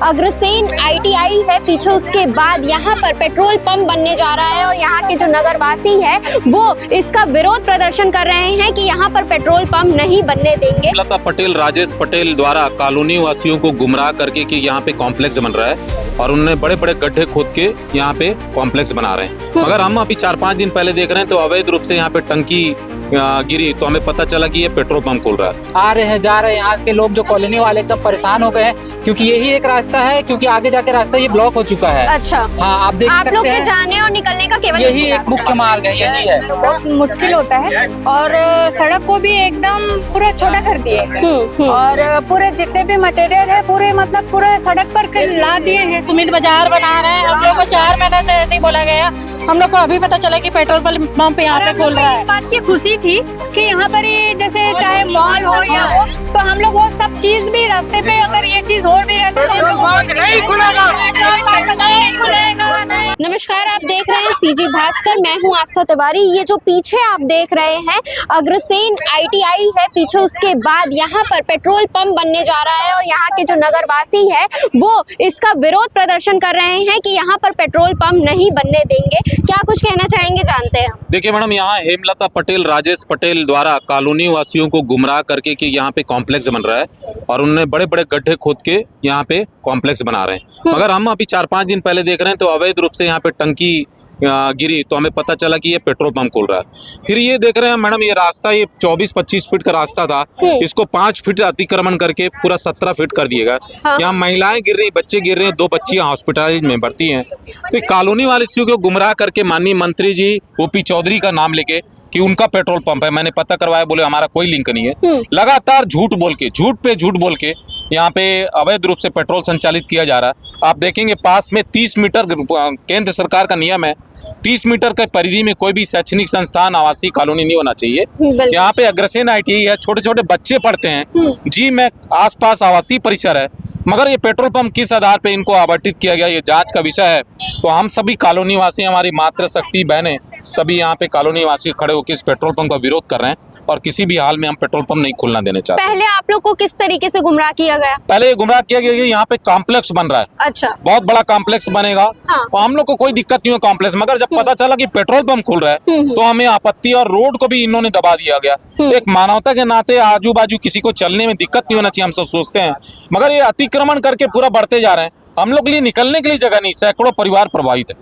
Agrasen ITI है पीछे, उसके बाद यहाँ पर पेट्रोल पंप बनने जा रहा है और यहाँ के जो नगरवासी है वो इसका विरोध प्रदर्शन कर रहे हैं कि यहाँ पर पेट्रोल पंप नहीं बनने देंगे। लता पटेल, राजेश पटेल द्वारा कॉलोनी वासियों को गुमराह करके कि यहाँ पे कॉम्प्लेक्स बन रहा है और उन्होंने बड़े बड़े गड्ढे खोद के यहाँ पे कॉम्प्लेक्स बना रहे हैं। मगर हम अभी 4-5 दिन पहले देख रहे हैं तो अवैध रूप से यहाँ पे टंकी गिरी तो हमें पता चला कि ये पेट्रोल पंप खोल रहा है। आ रहे हैं जा रहे हैं, यहाँ के लोग जो कॉलोनी वाले एकदम परेशान हो गए हैं क्योंकि यही एक रास्ता है, क्योंकि आगे जाके रास्ता ये ब्लॉक हो चुका है। अच्छा हाँ, आप देख आप लोग सकते के हैं जाने और निकलने का केवल यही एक मुख्य मार्ग है, यही है। बहुत मुश्किल होता है और सड़क को भी एकदम पूरा छोटा कर दिए हैं और पूरे जितने भी मटेरियल है पूरे मतलब पूरे सड़क पर ला दिए हैं। सुमित बाजार बना रहे हैं, हम लोग को 4 महीने से ऐसे ही बोला गया, हम लोग को अभी पता चला कि पेट्रोल पंप यहाँ पे खोल रहा है। इस बात की खुशी थी कि यहाँ पर ही जैसे चाहे मॉल हो या हो तो हम लोग वो सब चीज भी रास्ते पे अगर ये चीज हो भी रहता तो हम लोग नहीं खुलेगा। नमस्कार, आप देख रहे हैं CG भास्कर, मैं हूं आस्था तिवारी। ये जो पीछे आप देख रहे हैं अग्रसेन ITI है पीछे, उसके बाद यहाँ पर पेट्रोल पंप बनने जा रहा है और यहाँ के जो नगरवासी है वो इसका विरोध प्रदर्शन कर रहे हैं कि यहाँ पर पेट्रोल पंप नहीं बनने देंगे। क्या कुछ कहना चाहेंगे, जानते हैं। देखिए मैडम, यहाँ हेमलता पटेल, राजेश पटेल द्वारा कॉलोनी वासियों को गुमराह करके कि यहाँ पे कॉम्प्लेक्स बन रहा है और उन्होंने बड़े बड़े गड्ढे खोद के यहाँ पे कॉम्प्लेक्स बना रहे हैं। मगर हम अभी 4-5 दिन पहले देख रहे हैं तो अवैध रूप से यहाँ पे टंकी गिरी तो हमें पता चला कि ये पेट्रोल पंप खोल रहा है। फिर ये देख रहे हैं मैडम, ये रास्ता ये 24-25 फीट का रास्ता था, इसको 5 फीट अतिक्रमण करके पूरा 17 फीट कर दिएगा। यहाँ महिलाएं गिर रही, बच्चे गिर रहे हैं, 2 बच्चियां हॉस्पिटल में भर्ती हैं। तो कॉलोनी वाले को गुमराह करके माननीय मंत्री जी OP चौधरी का नाम लेके कि उनका पेट्रोल पंप है, मैंने पता करवाया, बोले हमारा कोई लिंक नहीं है। लगातार झूठ बोल के, झूठ पे झूठ बोल के यहाँ पे अवैध रूप से पेट्रोल संचालित किया जा रहा है। आप देखेंगे पास में 30 मीटर केंद्र सरकार का नियम है, 30 मीटर के परिधि में कोई भी शैक्षणिक संस्थान, आवासीय कॉलोनी नहीं होना चाहिए। यहाँ पे अग्रसेन ITI है, छोटे छोटे बच्चे पढ़ते हैं जी, में आसपास आवासीय परिसर है, मगर ये पेट्रोल पंप किस आधार पे इनको आवंटित किया गया ये जांच का विषय है। तो हम सभी कॉलोनी वासी, हमारी मातृशक्ति बहनें सभी यहाँ पे कॉलोनी वासी खड़े होकर इस पेट्रोल पंप का विरोध कर रहे हैं और किसी भी हाल में हम पेट्रोल पंप नहीं खोलना देने चाहते। पहले आप लोग को किस तरीके से गुमराह किया गया? पहले गुमराह किया गया कि यहाँ पे कॉम्प्लेक्स बन रहा है, अच्छा, बहुत बड़ा कॉम्प्लेक्स बनेगा। और हम लोग को कोई दिक्कत नहीं है कॉम्प्लेक्स, मगर जब पता चला कि पेट्रोल पंप खुल रहा है तो हमें आपत्ति और रोड को भी इन्होंने दबा दिया गया। एक मानवता के नाते आजू बाजू किसी को चलने में दिक्कत नहीं होना चाहिए, हम सब सोचते हैं, मगर ये अतिक्रमण करके पूरा बढ़ते जा रहे हैं। हम लोग के लिए निकलने के लिए जगह नहीं, सैकड़ों परिवार प्रभावित है।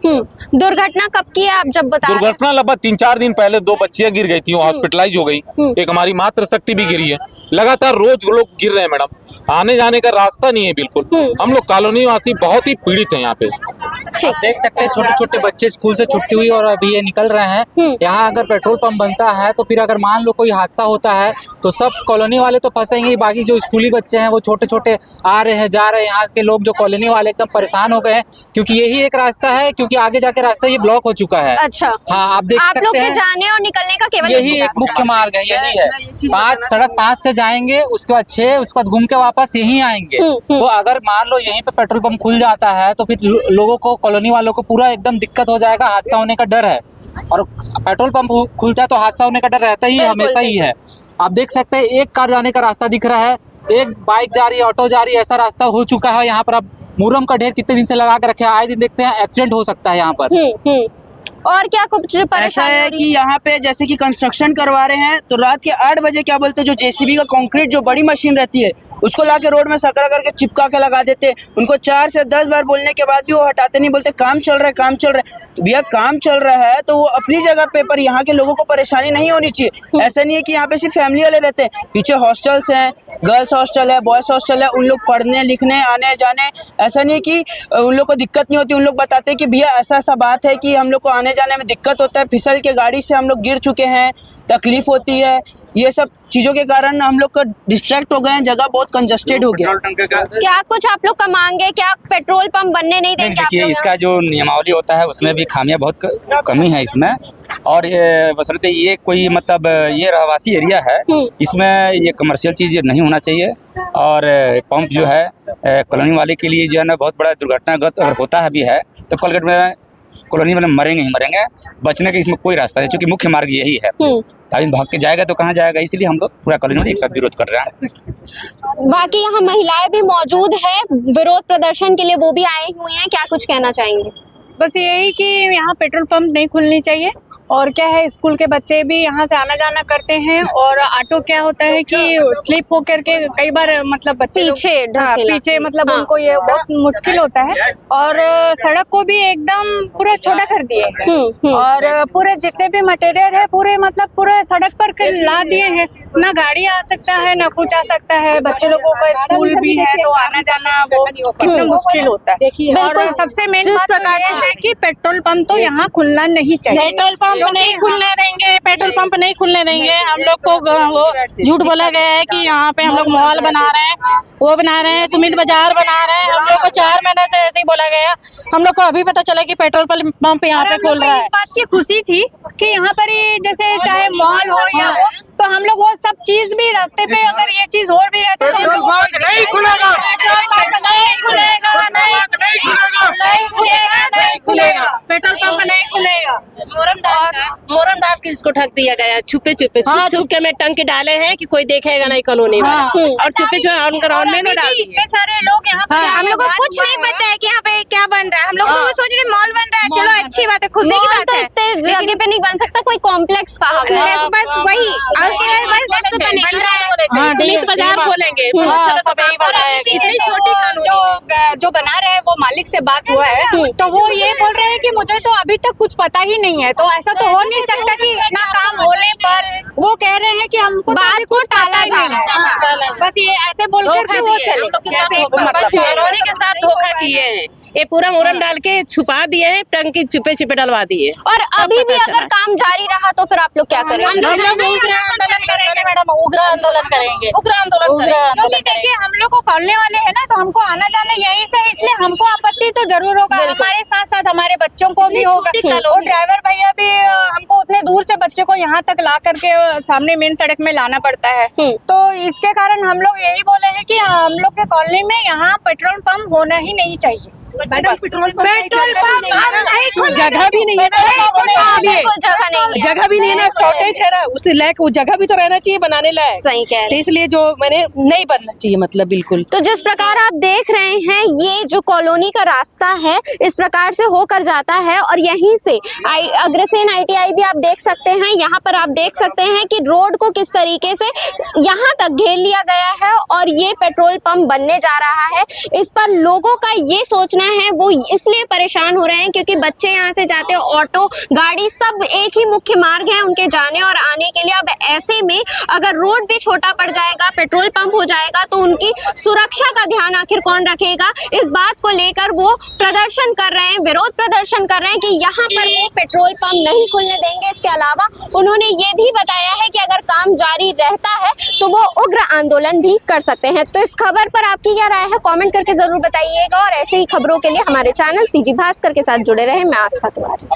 दुर्घटना कब की है आप जब बता रहे हैं? दुर्घटना लगभग 3-4 दिन पहले 2 बच्चियां गिर गई थी, हॉस्पिटलाइज हो गई, एक हमारी मातृशक्ति भी गिरी है। लगातार रोज लोग गिर रहे हैं मैडम, आने जाने का रास्ता नहीं है बिल्कुल। हम लोग कॉलोनी वासी बहुत ही पीड़ित है यहाँ पे। आप देख सकते हैं छोटे छोटे बच्चे स्कूल से छुट्टी हुई और अभी ये निकल रहे हैं। यहाँ अगर पेट्रोल पंप बनता है तो फिर अगर मान लो कोई हादसा होता है तो सब कॉलोनी वाले तो फंसेंगे, बाकी जो स्कूली बच्चे हैं वो छोटे छोटे आ रहे हैं जा रहे हैं, यहाँ के लोग जो कॉलोनी वाले एकदम परेशान हो गए हैं क्योंकि यही एक रास्ता है, क्योंकि आगे जाके रास्ता ये ब्लॉक हो चुका है। अच्छा हाँ, आप देख आप लोग सकते के हैं जाने और निकलने का केवल यही एक मुख्य मार्ग है, यही है। 5 से जाएंगे, उसके बाद 6, उसके बाद घूम के वापस यही आएंगे। तो अगर मान लो यहीं पे पेट्रोल पंप खुल जाता है तो फिर लोगों को, कॉलोनी वालों को पूरा एकदम दिक्कत हो जाएगा, हादसा होने का डर है। और पेट्रोल पंप खुलता है तो हादसा होने का डर रहता ही है, हमेशा ही है। आप देख सकते हैं एक कार जाने का रास्ता दिख रहा है, एक बाइक जा रही है, ऑटो जा रही है, ऐसा रास्ता हो चुका है। यहाँ पर आप मुरम का ढेर कितने दिन से लगा के रखे हैं, आए दिन देखते हैं एक्सीडेंट हो सकता है यहाँ पर। और क्या कुछ ऐसा परेशानी है कि यहाँ पे जैसे कि कंस्ट्रक्शन करवा रहे हैं तो रात के 8 बजे क्या बोलते हैं, जो JCB का कंक्रीट जो बड़ी मशीन रहती है उसको लाके रोड में सकरा करके चिपका के लगा देते हैं। उनको 4 से 10 बार बोलने के बाद भी वो हटाते नहीं, बोलते काम चल रहा है, काम चल रहा है। भैया काम चल रहा है तो वो अपनी जगह पे, पर यहाँ के लोगों को परेशानी नहीं होनी चाहिए। ऐसा नहीं है कि यहाँ पे सिर्फ फैमिली वाले रहते हैं, पीछे हॉस्टल्स हैं, गर्ल्स हॉस्टल है, बॉयज़ हॉस्टल है, उन लोग पढ़ने लिखने आने जाने, ऐसा नहीं है कि उन लोग को दिक्कत नहीं होती। उन लोग बताते हैं कि भैया ऐसा ऐसा बात है कि हम लोग को आने जाने में दिक्कत होता है, फिसल के गाड़ी से हम लोग गिर चुके हैं, तकलीफ होती है। ये सब चीज़ों के कारण हम लोग को डिस्ट्रैक्ट हो गए हैं, जगह बहुत कंजस्टेड हो गया। क्या कुछ आप लोग का मांगे, क्या क्या पंप बनने नहीं देंगे? देखिए, इसका जो नियमावली होता है उसमें भी खामियां बहुत कमी है इसमें। और ये बसरते ये कोई मतलब ये रहवासी एरिया है, इसमें ये कमर्शियल चीज़ नहीं होना चाहिए। और पंप जो है कॉलोनी वाले के लिए जो है ना बहुत बड़ा दुर्घटनाग्रस्त अगर होता है भी है तो कोलगेट में कॉलोनी वाले मरेंगे ही मरेंगे, बचने का इसमें कोई रास्ता नहीं, क्योंकि मुख्य मार्ग यही है। आदमी भाग के जाएगा तो कहाँ जाएगा, इसलिए हम लोग पूरा कॉलोनी वाले एक साथ विरोध कर रहे हैं। बाकी यहाँ महिलाएं भी मौजूद है विरोध प्रदर्शन के लिए, वो भी आए हुए हैं, क्या कुछ कहना चाहेंगे? बस यही कि यहाँ पेट्रोल पंप नहीं खुलनी चाहिए, और क्या है स्कूल के बच्चे भी यहाँ से आना जाना करते हैं, और ऑटो क्या होता है कि स्लिप हो करके कई बार मतलब बच्चे पीछे मतलब उनको ये बहुत मुश्किल होता है, और सड़क को भी एकदम पूरा छोटा कर दिए हैं, और पूरे जितने भी मटेरियल है पूरे मतलब पूरे सड़क पर ला दिए हैं, ना गाड़ी आ सकता है ना कुछ आ सकता है, बच्चे लोगों का स्कूल भी है तो आना जाना वो कितना मुश्किल होता है। और सबसे मेन बात तो ये है कि पेट्रोल पंप तो यहाँ खुलना नहीं चाहिए, पेट्रोल पंप नहीं खुलने देंगे, पेट्रोल पंप नहीं खुलने देंगे। हम लोग को वो झूठ बोला गया है कि यहाँ पे हम लोग मॉल बना रहे हैं, वो बना रहे हैं, सुमित बाजार बना रहे हैं। हम लोग को 4 महीने से ऐसे ही बोला गया, हम लोग को अभी पता चला कि पेट्रोल पंप यहाँ पे खुल रहा है। इस बात की खुशी थी कि यहाँ पर ही जैसे चाहे मॉल हो या हो, तो हम लोग वो सब चीज भी रास्ते पे अगर ये चीज और भी रहता तो हम लोग नहीं खुलेगा, पेट्रोल पंप नहीं खुलेगा, नहीं खुलेगा, पेट्रोल पंप नहीं खुलेगा। मोरम डाल के इसको ढक दिया गया, छुपे छुपे छुप के में टंग के डाले हैं कि कोई देखेगा नहीं कॉलोनी में, और छुपे छुपे ऑन ग्राउंड में डाल दिए। इतने सारे लोग यहाँ पे हम लोग को कुछ नहीं पता है कि यहाँ पे क्या बन रहा है, हम लोग तो सोच रहे मॉल बन रहा है, चलो अच्छी बात है, खुशी की बात है। इतने जगह पे नहीं बन सकता, कोई कॉम्प्लेक्स कहा गया है, बस वही उसके बाद बस बन रहा है। सुमित बाजार खोलेंगे, इतनी छोटी जो बना रहे हैं वो मालिक से बात हुआ है, तो वो ये बोल रहे हैं कि मुझे तो अभी तक कुछ पता ही नहीं है, तो ऐसा तो हो नहीं सकता कि इतना काम होने पर वो कह रहे हैं कि हमको बात को टाला जा रहा है, बस ये ऐसे बोलकर के वो चले। कॉलोनी के साथ धोखा किए हैं, ये पूरा मोरम डाल के छुपा दिए हैं, टंग के छुपे छुपे डलवा दिए। और अभी भी अगर काम जारी रहा तो फिर आप लोग क्या करेंगे? हम लोग उग्र आंदोलन करेंगे मैडम, उग्र आंदोलन करेंगे, उग्र आंदोलन करेंगे। क्योंकि देखिए हम लोग को खोलने वाले हैं ना, तो हमको आना जाना यहीं से, इसलिए हमको आपत्ति तो जरूर होगा, हमारे साथ साथ हमारे बच्चों को भी होगा, और ड्राइवर भैया भी हमको उतने दूर से बच्चे को यहाँ तक ला करके सामने मेन सड़क में लाना पड़ता है, तो इसके कारण हम लोग यही बोले हैं कि हम लोग के कॉलोनी में यहाँ पेट्रोल पंप होना ही नहीं चाहिए। पेट्रोल पंप जगह भी नहीं है, जगह भी नहीं है ना, शॉर्टेज है ना, उसे लायक वो जगह भी तो रहना चाहिए बनाने लायक। सही कह रहे हैं। तो इसलिए जो मैंने नहीं बनना चाहिए मतलब बिल्कुल। तो जिस प्रकार आप देख रहे हैं ये जो कॉलोनी का रास्ता है इस प्रकार से होकर जाता है, और यहीं से अग्रसेन ITI भी आप देख सकते हैं। यहाँ पर आप देख सकते हैं कि रोड को किस तरीके से यहाँ तक घेर लिया गया है, और ये पेट्रोल पंप बनने जा रहा है। इस पर लोगों का ये सोचना है, वो इसलिए परेशान हो रहे हैं क्योंकि बच्चे यहाँ से जाते हैं, ऑटो गाड़ी सब एक ही मुख्य मार्ग है उनके जाने और आने के लिए। अब ऐसे में अगर रोड भी छोटा पड़ जाएगा, पेट्रोल पंप हो जाएगा, तो उनकी सुरक्षा का ध्यान आखिर कौन रखेगा? इस बात को लेकर वो प्रदर्शन कर रहे हैं, विरोध प्रदर्शन कर रहे हैं कि यहाँ पर वो पेट्रोल पंप नहीं खुलने देंगे। इसके अलावा उन्होंने ये भी बताया है कि अगर काम जारी रहता है तो वो उग्र आंदोलन भी कर सकते हैं। तो इस खबर पर आपकी क्या राय है, कमेंट करके जरूर बताइएगा, और ऐसे ही खबरों के लिए हमारे चैनल CG भास्कर के साथ जुड़े रहे। मैं आस्था तिवारी।